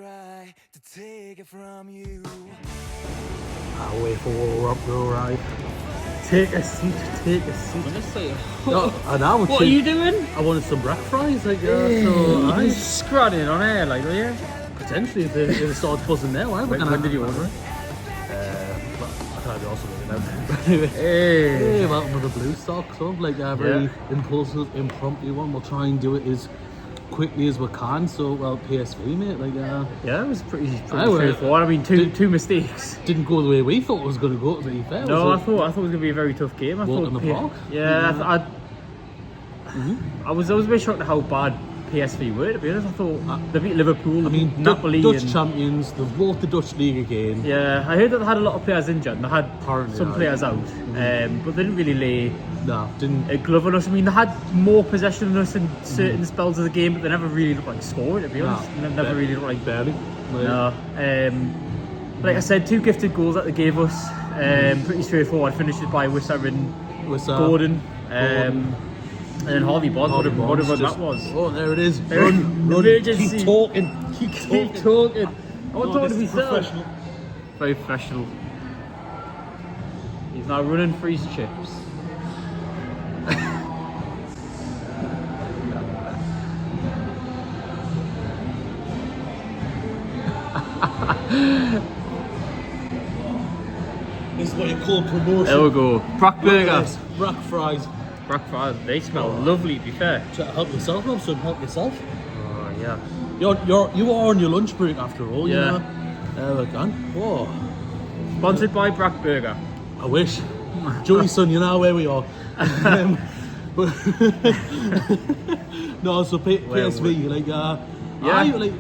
try to take it from you. I'll wait for Rob to arrive. Take a seat, take a seat. Honestly, No, and I would what are you doing? I wanted some brack fries, like, So so I'm scratching on air, like, are you? potentially if it starts buzzing there, why? When did you order it? But I can't be also looking out. Anyway, Hey. welcome to the Blue Stock Club, like a very impulsive, impromptu one. We'll try and do it as quickly as we can. So, well, PSV, mate, like, Yeah, it was pretty I would- straightforward. I mean, two mistakes. didn't go the way we thought it was going to go, to be fair. No, I Was it- thought it was going to be a very tough game. I Walk thought in the park? Yeah, I was a bit shocked at how bad PSV were, to be honest. I thought they beat Liverpool, I they mean, beat Napoli. Dutch and, champions, they've brought the Dutch league again. yeah, I heard that they had a lot of players injured and they had Apparently, some yeah. players out, but they didn't really lay Nah, didn't. a glove on us. I mean, they had more possession than us in certain spells of the game, but they never really looked like scoring, to be honest. They never really looked like barely. No. Like I said, two gifted goals that they gave us. Pretty straightforward finishes by Wissa and Was Gordon. And then Harvey Bonds. What a run that was. Oh, there it is. There- Run, emergency. keep talking. Keep talking. I want to talk to this is myself. professional. Very professional. He's now running for his chips. This is what you call promotion. There we go. Brack burger. Brack fries. Brack fries. They smell lovely, to be fair. Try to help yourself, Robson. Help yourself. Oh, yeah. You are on your lunch break after all. Yeah. You know? There we go. Whoa. Sponsored by Brack Burger. I wish. Joey, son, you know where we are. But no, so PSV, like, Yeah. like,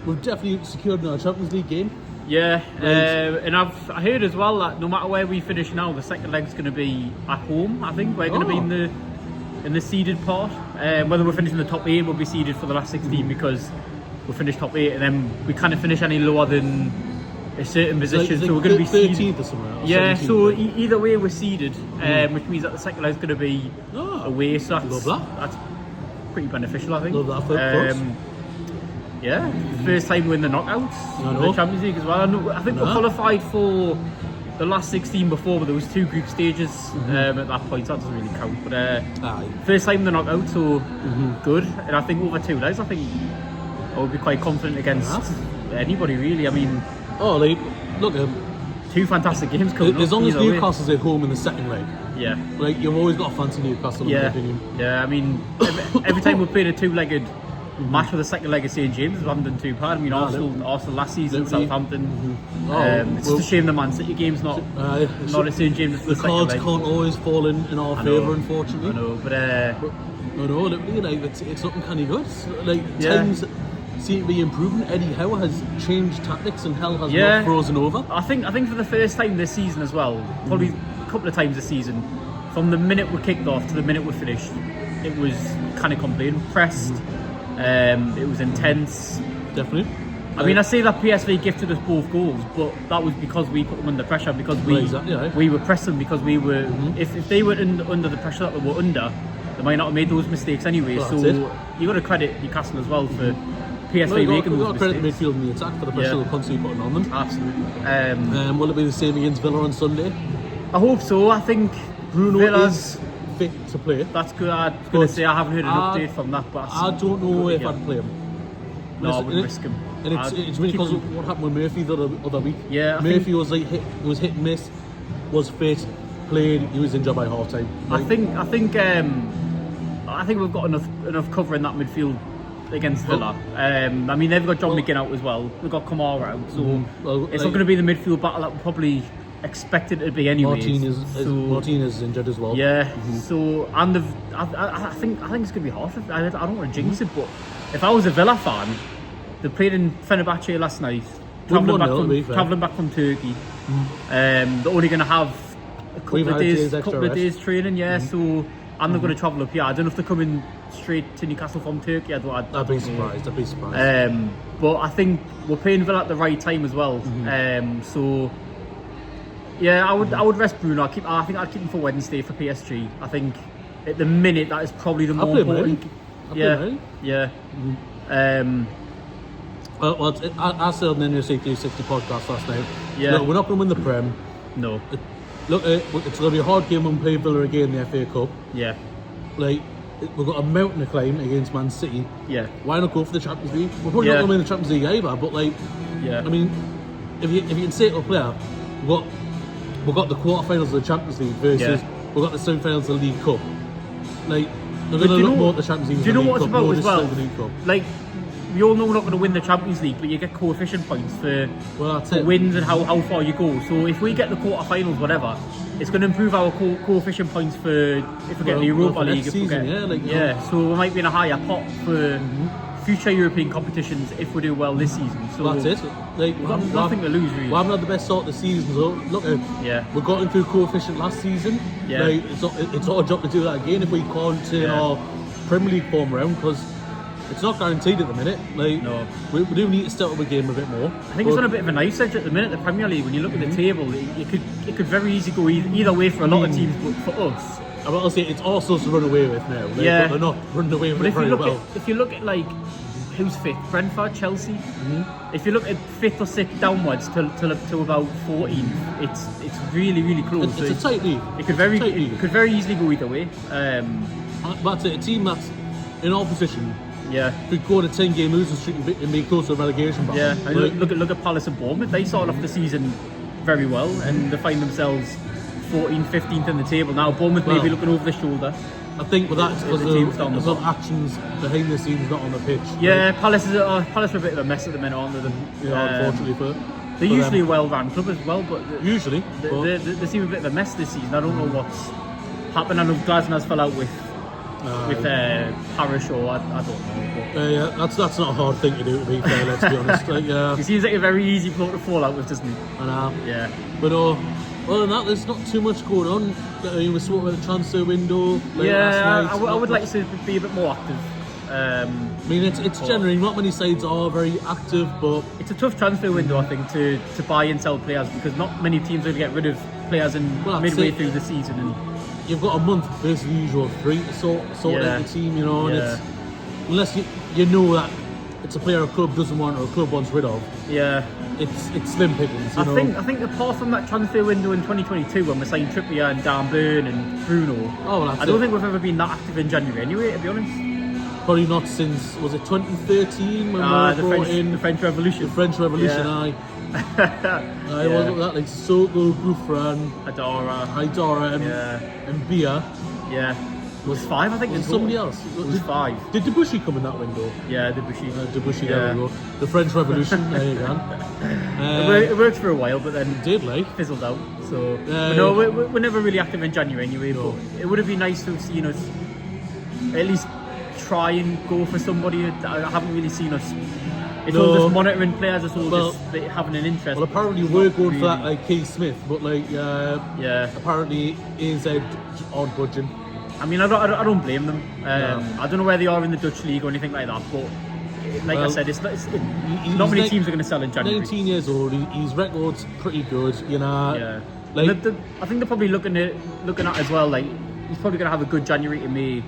we've definitely secured our Champions League game. Yeah, Right. and I heard as well that no matter where we finish now, the second leg's going to be at home. I think we're going to be in the seeded part. Whether we're finishing the top 8, we'll be seeded for the last 16 because we'll finish top 8, and then we can't finish any lower than a certain position. Like So we're going to be 13th seeded. or somewhere. Or Yeah, 17th, so like. either way we're seeded, which means that the second leg's going to be away. So that's, Love that. that's pretty beneficial, I think. Love that for us. Yeah, first time we're in the knockouts I of know. the Champions League as well. I think we qualified for the last 16 before, but there was 2 group stages at that point, so that doesn't really count. But Aye. first time in the knockout, so good. And I think over 2 legs, I think I would be quite confident against anybody really. I mean, Oh, like, look, 2 fantastic games coming as up. long as either way. Newcastle's at home in the second leg, Yeah. like, you've always got to fancy Newcastle, in my Yeah, opinion. yeah. I mean, every time we played a 2-legged match with the second leg of St James, we haven't done too bad. I mean, Arsenal last season, Literally. Southampton. It's well- just a shame the Man City game's not at St James for the the second cards leg. can't always fall in our I know. favour, unfortunately. I know, but No, literally, like, it's looking kind of good. Like, Yeah. times seem to be improving. Eddie Howe has changed tactics and Hell has Yeah. not frozen over. I think for the first time this season as well, probably a couple of times this season, from the minute we kicked off to the minute we finished, it was kind of complete, pressed. It was intense. Definitely. I mean, I say that PSV gifted us both goals, but that was because we put them under pressure, because we Well, exactly, right. we were pressing, because we were. If they were under the pressure that they were under, they might not have made those mistakes anyway. Well, so that's it. you got to credit Newcastle as well for PSV Well, making we've got those to credit the mistakes. midfield and the attack for the pressure Yeah. they're constantly putting on them. Absolutely. Will it be the same against Villa on Sunday? I hope so. I think Bruno Villa's. is fit to play. That's good. I was going But to say I haven't heard an I- update from that, but I don't know if yeah. I'd play him. No, I wouldn't And risk him. And it's I'd really keep because him. of what happened with Murphy the other week. Yeah, I Murphy think- was like hit and miss, was fit, played, he was injured by half time. I think we've got enough cover in that midfield against Villa. I mean, they've got John McGinn out as well. We've got Kamara out, so Well, it's like- not going to be the midfield battle that we probably expected it to be anyway. Martinez is injured as well. Yeah. So and I think it's going to be hard. I don't want to jinx it, but if I was a Villa fan, they played in Fenerbahce last night, travelling back from Turkey. They're only going to have a couple of days training. Yeah. So. And they're going to travel up here. I don't know if they're coming straight to Newcastle from Turkey. I'd be surprised. But I think we're playing Villa at the right time as well. So yeah, I would rest Bruno. I think I'd keep him for Wednesday for PSG. I think at the minute that is probably the more important. Yeah. I said on the NUC 360 podcast last night. Yeah. Look, we're not going to win the Prem. No. Look, it's going to be a hard game when we play Villa again in the FA Cup. Yeah. Like, we've got a mountain to climb against Man City. Yeah. Why not go for the Champions League? We're probably not going to win the Champions League either, but like, Yeah. I mean, if you can say to a player, we've got the quarterfinals of the Champions League versus we've got the semi-finals of the League Cup. Like, they're going to look more at the Champions League. Do you know what it's about as well? The League Cup. Like, we all know we're not going to win the Champions League, but you get coefficient points for wins and how far you go. So if we get the quarterfinals, whatever, it's going to improve our coefficient points for if we get the Europa League. So we might be in a higher pot for future European competitions if we do well this season. So that's it. Like, we've got nothing to lose, really. We haven't had the best start of the season, so look, we got into coefficient last season. Yeah. Like, it's our job to do that again if we can't turn our Premier League form around, because it's not guaranteed at the minute. Like, no. we do need to step up the game a bit more. I think it's on a bit of a knife edge at the minute, the Premier League. When you look at the table, it could very easily go either way for a lot of teams, but for us, I will say it's also to run away with now. Like, but they're not running away with it very well. If you look at like who's fifth, Brentford, Chelsea. If you look at fifth or sixth downwards to about 14, it's really really close. It's a tight league. It could very easily go either way. But a team that's in our position. Yeah, could go on a 10-game losing streak and be close to a relegation battle. Yeah, and look at Palace and Bournemouth. They started off the season very well, and they find themselves 14th, 15th in the table now. Bournemouth may be looking over the shoulder. I think with that, because of actions behind the scenes, not on the pitch. Yeah, right? Palace are a bit of a mess at the minute, aren't they? Unfortunately they're usually a well-run club as well, but they seem a bit of a mess this season. I don't know what's happened. I know Glasnow's fell out with Parish, or I don't know. That's not a hard thing to do, to be fair. Let's be honest. Like, he seems like a very easy bloke to fall out with, doesn't he? I know. Yeah. But other than that, there's not too much going on. We spoke about the transfer window. I would like to be a bit more active. I mean, it's generally not many sides are very active, but it's a tough transfer window, I think, to buy and sell players, because not many teams are going to get rid of players midway through the season. And you've got a month versus the usual 3 to sort out the team, you know, and it's, unless you know that it's a player a club doesn't want or a club wants rid of. Yeah. It's slim pickings. I think apart from that transfer window in 2022 when we signed Trippier and Dan Burn and Bruno, I don't think we've ever been that active in January anyway, to be honest. Probably not since, was it 2013 when the French Revolution? The French Revolution, aye. Wasn't that like Soko, Gouffran, Haidara and Bia? Yeah. It was 5, I think. Was somebody else? It was 5. Did Debussy come in that window? Yeah, Debussy. There we go. The French Revolution, there you go. It worked for a while, but then fizzled out. So we're never really active in January anyway. No. But it would have been nice to have seen us at least try and go for somebody. I haven't really seen us. It's all just monitoring players. It's all just having an interest. Well, apparently we're going for that like Keith Smith, but like apparently AZ aren't budging. I mean, I don't blame them. I don't know where they are in the Dutch league or anything like that, but like I said, it's not many teams are going to sell in January. 19 years old, his record's pretty good, you know. Yeah. Like, I think they're probably looking at as well. Like, he's probably going to have a good January to May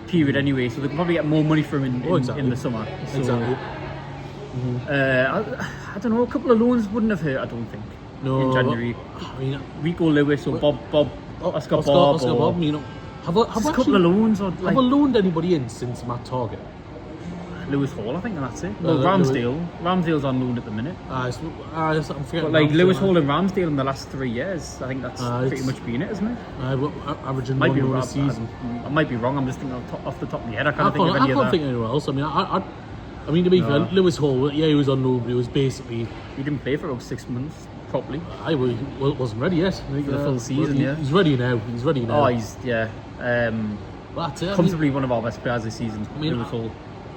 period anyway, so they can probably get more money from him in the summer. So, exactly. I don't know. A couple of loans wouldn't have hurt, I don't think. No. In January. I mean, Rico Lewis or Oscar Bob. You know. Have a couple of loans, or have I loaned anybody in since Matt Target? Lewis Hall, I think, and that's it. Well, Ramsdale's on loan at the minute. I'm forgetting. But like Lewis Hall and Ramsdale in the last 3 years, I think that's pretty much been it, isn't it? Averaging one loan a season. I might be wrong. I'm just thinking off the top of my head. I can't think anywhere else. I mean, to be fair, Lewis Hall, he was on loan, but he was basically. He didn't play for about 6 months properly. I wasn't ready yet. For the full season, He's ready now. Oh, comfortably one of our best players this season. Lewis Hall.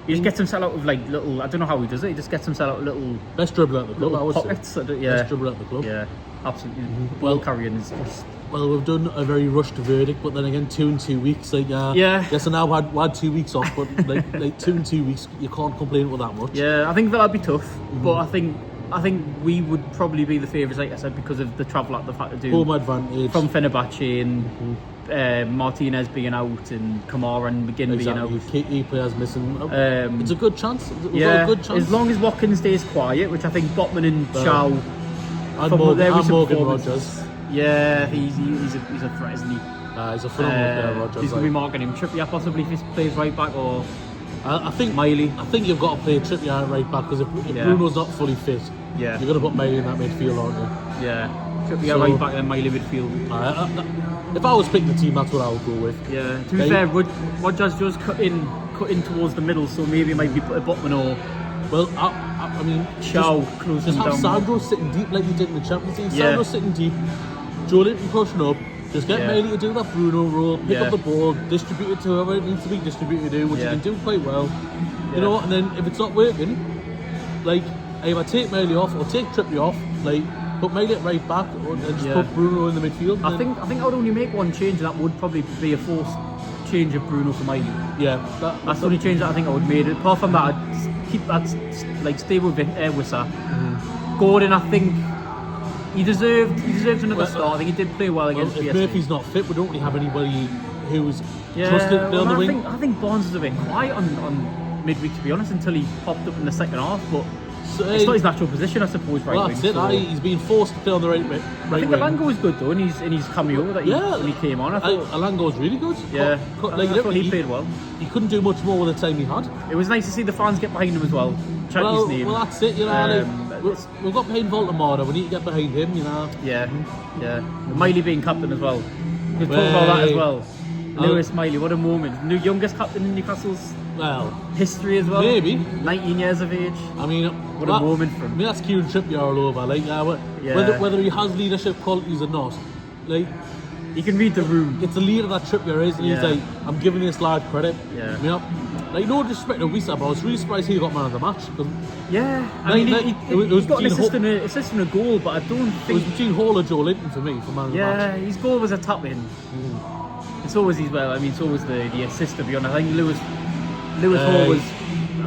He just gets himself out of like little. I don't know how he does it. He just gets himself out of little. Best dribbler at the club. I would pockets. say. Best dribbler at the club. Yeah, absolutely. Well carrying is just. Well, we've done a very rushed verdict, but then again, 2 in 2 weeks. Like, yes, I now had 2 weeks off, but like 2 in 2 weeks, you can't complain with that much. Yeah, I think that'd be tough, but I think we would probably be the favourites, like I said, because of the travel that they've had to do. Home advantage from Fenerbahce and Martinez being out and Kamara and McGinn being out. Key players missing. It's a good chance. We've got a good chance. As long as Watkins stays quiet, which I think Botman and Shaw and Morgan Rogers. Yeah, he's a threat, isn't he? He's a phenomenal player, Rogers. He's going to be marking him. Trippier possibly if he plays right back, or I think Miley. I think you've got to play Trippier right back because if Bruno's not fully fit, you're going to put Miley in that midfield, aren't you? Yeah, Trippier right back and Miley midfield. If I was picking the team, that's what I would go with. Yeah. To be fair, Rogers just cut in towards the middle, so maybe it might be a Botman or. Well, I mean, Shaw closing down. Have Sandro sitting deep like he did in the Champions League. Sandro sitting deep, Joe Linton pushing up. Just get Miley to do that Bruno role, pick up the ball, distribute it to whoever it needs to be distributed to, which he can do quite well. You know, and then if it's not working, like either take Miley off or take Trippier off, like put Miley right back and just put Bruno in the midfield. I think I would only make one change, and that would probably be a forced change of Bruno for Miley. Yeah, that's the only change that I think I would make. Apart from that, I'd keep that, like, stay with Wissa. Gordon, I think. He deserved another start. I think he did play well against PSV. If Murphy's not fit, we don't really have anybody who's trusted on the wing. I think Barnes was a bit quiet on midweek, to be honest, until he popped up in the second half. But it's not his natural position, I suppose. Right, well, that's it. So he's been forced to play on the right wing. I think Alango was good though, in his cameo that when he came on. I thought Alango was really good. Yeah, I thought he played well. He couldn't do much more with the time he had. It was nice to see the fans get behind him as well. Chant his name. Well, that's it. You know, we've got behind Voldemort. We need to get behind him. You know. Yeah. Miley being captain as well. We'll talk about that as well. Lewis Miley, what a moment. New youngest captain in Newcastle's history as well. Maybe 19 years of age. I mean, what a moment for him. I mean, that's Kieran Trippier all over. Like, whether he has leadership qualities or not, like. He can read the room. It's the leader that Trippier is, and he's like, I'm giving this lad credit. Yeah. You know, like, no disrespect to Wissa, but I was really surprised he got man of the match. Yeah, I mean, he got an assist and a goal, but I don't think... It was between Hall and Joe Linton for me, for man of the match. Yeah, his goal was a tap-in. It's always so was the assist, to be honest. I think Lewis Hall was,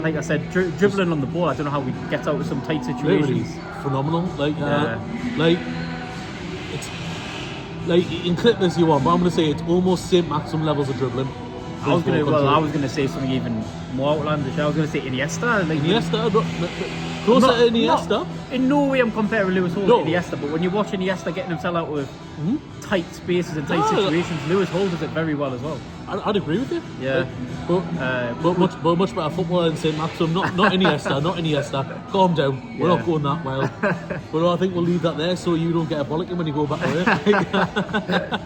like I said, dribbling on the ball. I don't know how we get out of some tight situations. Phenomenal. Like, it's... Like, you can clip this you want, but I'm going to say it's almost St. Maxim levels of dribbling. I was going to say something even more outlandish. I was going to say Iniesta. Like, Iniesta, closer to Iniesta. In no way I'm comparing Lewis Hall to Iniesta, but when you watch Iniesta getting himself out of tight spaces and tight situations, Lewis Hall does it very well as well. I'd agree with you. Yeah. But much better footballer than St. Maxim. Not Iniesta, not Iniesta. Calm down. We're not going that well. But I think we'll leave that there so you don't get a bollocking when you go back away.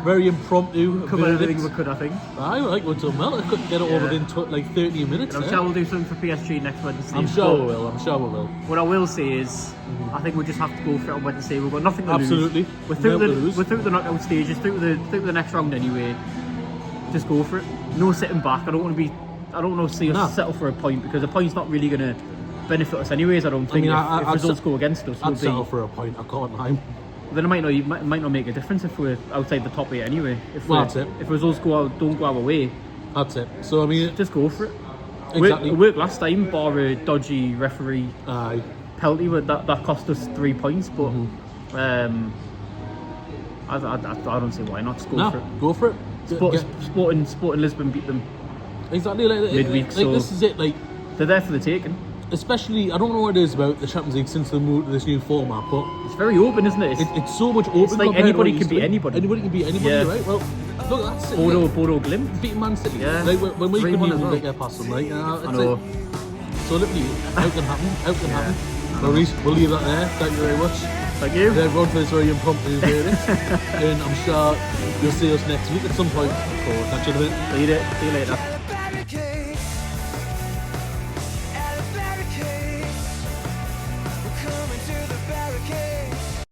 Very impromptu. Covered everything we could, I think. I like going to Mel. I couldn't get it over within like 30 minutes. I'm sure we'll do something for PSG next Wednesday. I'm sure we will. What I will say is, I think we just have to go for it on Wednesday. We've got nothing to lose. Absolutely. We're through the knockout stages, through the next round anyway. Just go for it. No sitting back. I don't want to see us settle for a point, because a point's not really going to benefit us anyways. I don't think. If results go against us, I'd settle for a point. I can't lie. Then it might not make a difference if we're outside the top 8 anyway. That's it. If results don't go our way, that's it. So I mean, just go for it. Exactly. It worked last time, bar a dodgy referee penalty, but that cost us 3 points. But I don't see why not. Just go for it. Go for it. Sporting Lisbon beat them exactly midweek. Like, so this is it. Like, they're there for the taking. Especially, I don't know what it is about the Champions League since they moved to this new format, but it's very open, isn't it? It's so much open. It's like anybody can be anybody. Anybody can be anybody, right? Well, look, that's it. Bodo Glimt beating Man City. Yeah. Like, when we couldn't even get past them, right? I know. So literally, how can happen? No worries, we'll leave that there. Thank you very much. Thank you. Everyone for this very impromptu verdict. And I'm sure you'll see us next week at some point. Catch you in a bit. See you later.